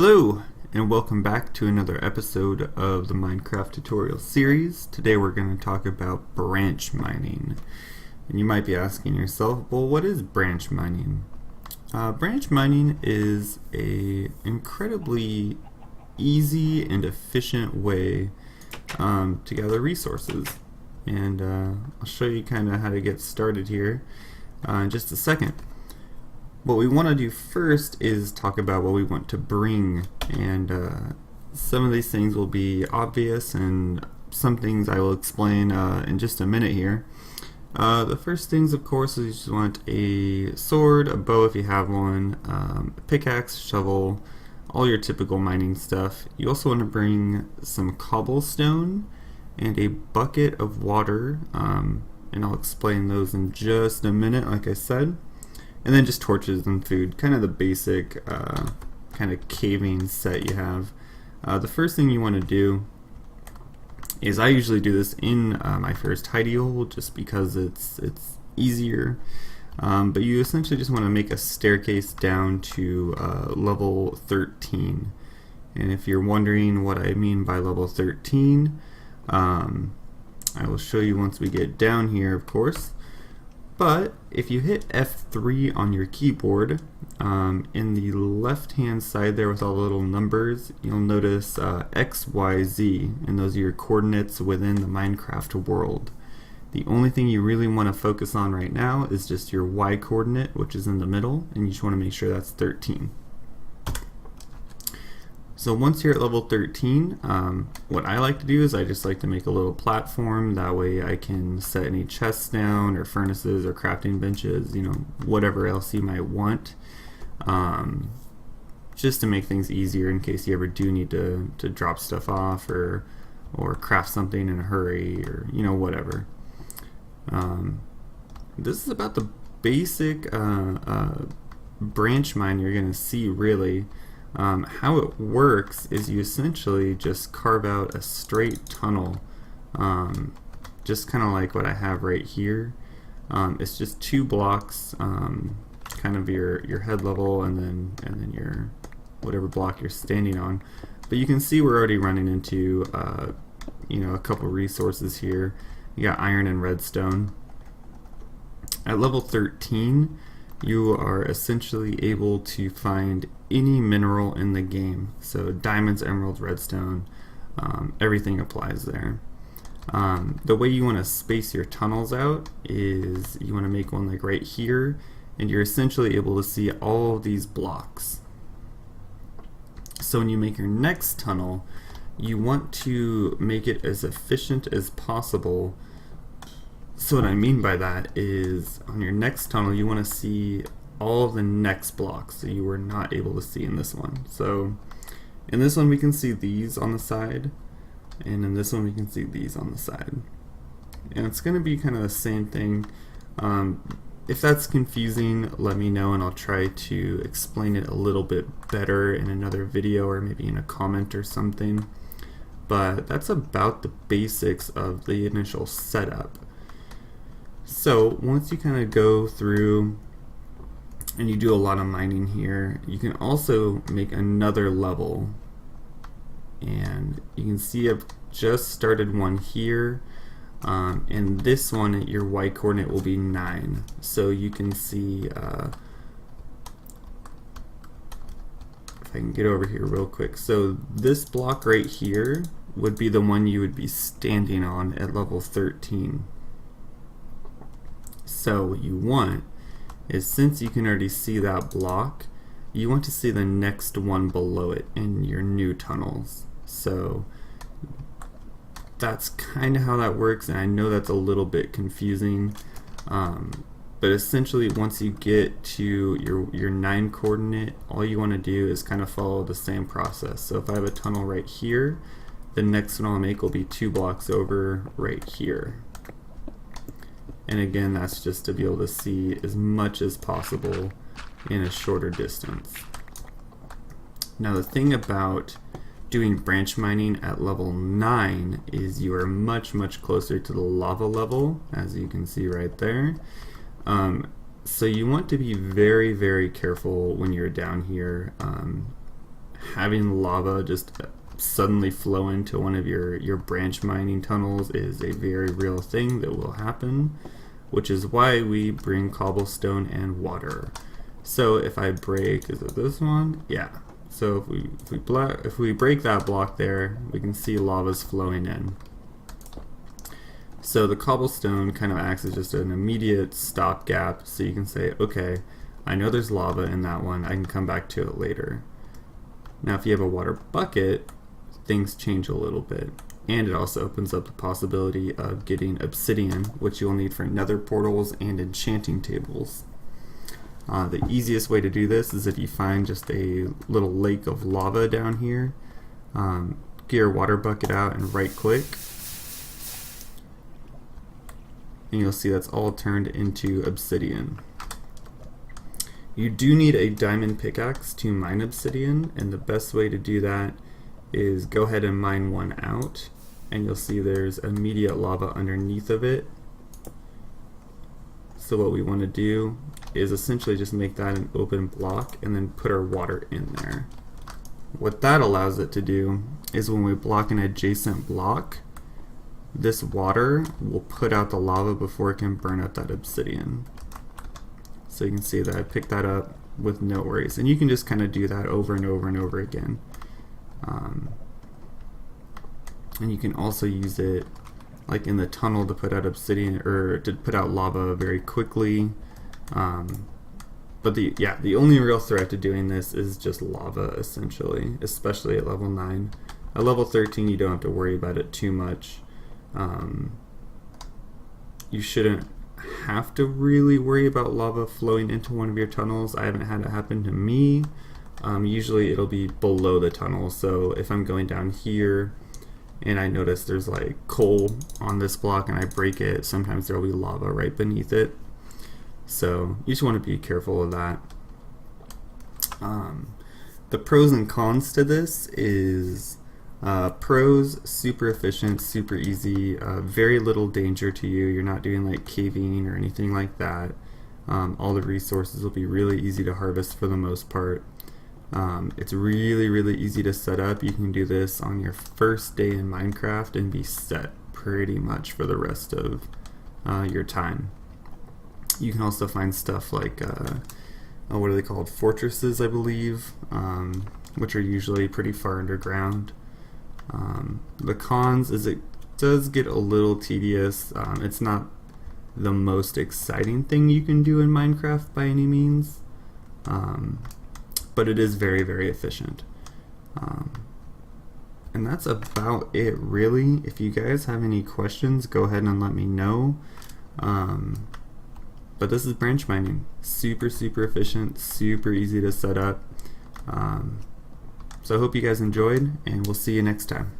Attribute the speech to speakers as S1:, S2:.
S1: Hello, and welcome back to another episode of the Minecraft tutorial series. Today we're going to talk about branch mining. And you might be asking yourself, well, what is branch mining? Branch mining is a incredibly easy and efficient way to gather resources. And I'll show you kind of how to get started here in just a second. What we want to do first is talk about what we want to bring, and some of these things will be obvious and some things I will explain in just a minute here. The first things, of course, is you just want a sword, a bow if you have one, a pickaxe, shovel, all your typical mining stuff. You also want to bring some cobblestone and a bucket of water, and I'll explain those in just a minute, like I said. And then just torches and food, kind of the basic kind of caving set you have. The first thing you want to do is, I usually do this in my first hidey hole just because it's easier. But you essentially just want to make a staircase down to level 13. And if you're wondering what I mean by level 13, I will show you once we get down here, of course. But if you hit F3 on your keyboard, in the left hand side there with all the little numbers, you'll notice X, Y, Z, and those are your coordinates within the Minecraft world. The only thing you really want to focus on right now is just your Y coordinate, which is in the middle, and you just want to make sure that's 13. So once you're at level 13, what I like to do is I just like to make a little platform. That way I can set any chests down, or furnaces, or crafting benches, you know, whatever else you might want, just to make things easier in case you ever do need to drop stuff off or craft something in a hurry, or you know, whatever. This is about the basic branch mine you're going to see, really. How it works is you essentially just carve out a straight tunnel, just kind of like what I have right here. It's just 2 blocks, kind of your head level, and then your whatever block you're standing on. But you can see we're already running into you know, a couple resources here. You got iron and redstone. At level 13, you are essentially able to find any mineral in the game. So diamonds, emeralds, redstone, everything applies there. The way you want to space your tunnels out is you want to make one like right here, and you're essentially able to see all of these blocks. So when you make your next tunnel, you want to make it as efficient as possible. So what I mean by that is, on your next tunnel you want to see all of the next blocks that you were not able to see in this one. So in this one we can see these on the side, and in this one we can see these on the side. And it's going to be kind of the same thing. If that's confusing, let me know and I'll try to explain it a little bit better in another video, or maybe in a comment or something. But that's about the basics of the initial setup. So once you kind of go through and you do a lot of mining here, you can also make another level. And you can see I've just started one here. And this one, your Y coordinate will be 9. So you can see, if I can get over here real quick. So this block right here would be the one you would be standing on at level 13. So what you want is, since you can already see that block, you want to see the next one below it in your new tunnels. So that's kind of how that works, and I know that's a little bit confusing, but essentially once you get to your 9 coordinate, all you want to do is kind of follow the same process. So if I have a tunnel right here, the next one I'll make will be 2 blocks over right here. And again, that's just to be able to see as much as possible in a shorter distance. Now the thing about doing branch mining at level 9 is you are much closer to the lava level, as you can see right there. So you want to be very careful when you're down here having lava just suddenly flow into one of your branch mining tunnels is a very real thing that will happen, which is why we bring cobblestone and water. So if I break, is it this one? Yeah. So if we break that block there, we can see lava's flowing in. So the cobblestone kind of acts as just an immediate stopgap, so you can say, okay, I know there's lava in that one, I can come back to it later. Now if you have a water bucket, things change a little bit, and it also opens up the possibility of getting obsidian, which you'll need for nether portals and enchanting tables. The easiest way to do this is if you find just a little lake of lava down here, get your water bucket out and right click, and you'll see that's all turned into obsidian. You do need a diamond pickaxe to mine obsidian, and the best way to do that is go ahead and mine one out, and you'll see there's immediate lava underneath of it. So what we want to do is essentially just make that an open block and then put our water in there. What that allows it to do is when we block an adjacent block, this water will put out the lava before it can burn up that obsidian. So you can see that I picked that up with no worries, and you can just kind of do that over and over and over again. And you can also use it like in the tunnel to put out obsidian, or to put out lava very quickly. But the only real threat to doing this is just lava, essentially, especially at level 9. At level 13 you don't have to worry about it too much. You shouldn't have to really worry about lava flowing into one of your tunnels. I haven't had it happen to me. Usually it'll be below the tunnel, so if I'm going down here and I notice there's like coal on this block and I break it, sometimes there'll be lava right beneath it. So you just want to be careful of that. The pros and cons to this is pros, super efficient, super easy, very little danger to you. You're not doing like caving or anything like that. All the resources will be really easy to harvest for the most part. It's really easy to set up. You can do this on your first day in Minecraft and be set pretty much for the rest of your time. You can also find stuff like what are they called? Fortresses, I believe, which are usually pretty far underground. The cons is it does get a little tedious. It's not the most exciting thing you can do in Minecraft by any means, but it is very efficient. And that's about it, really. If you guys have any questions, go ahead and let me know. But this is branch mining. Super efficient, super easy to set up. So I hope you guys enjoyed, and we'll see you next time.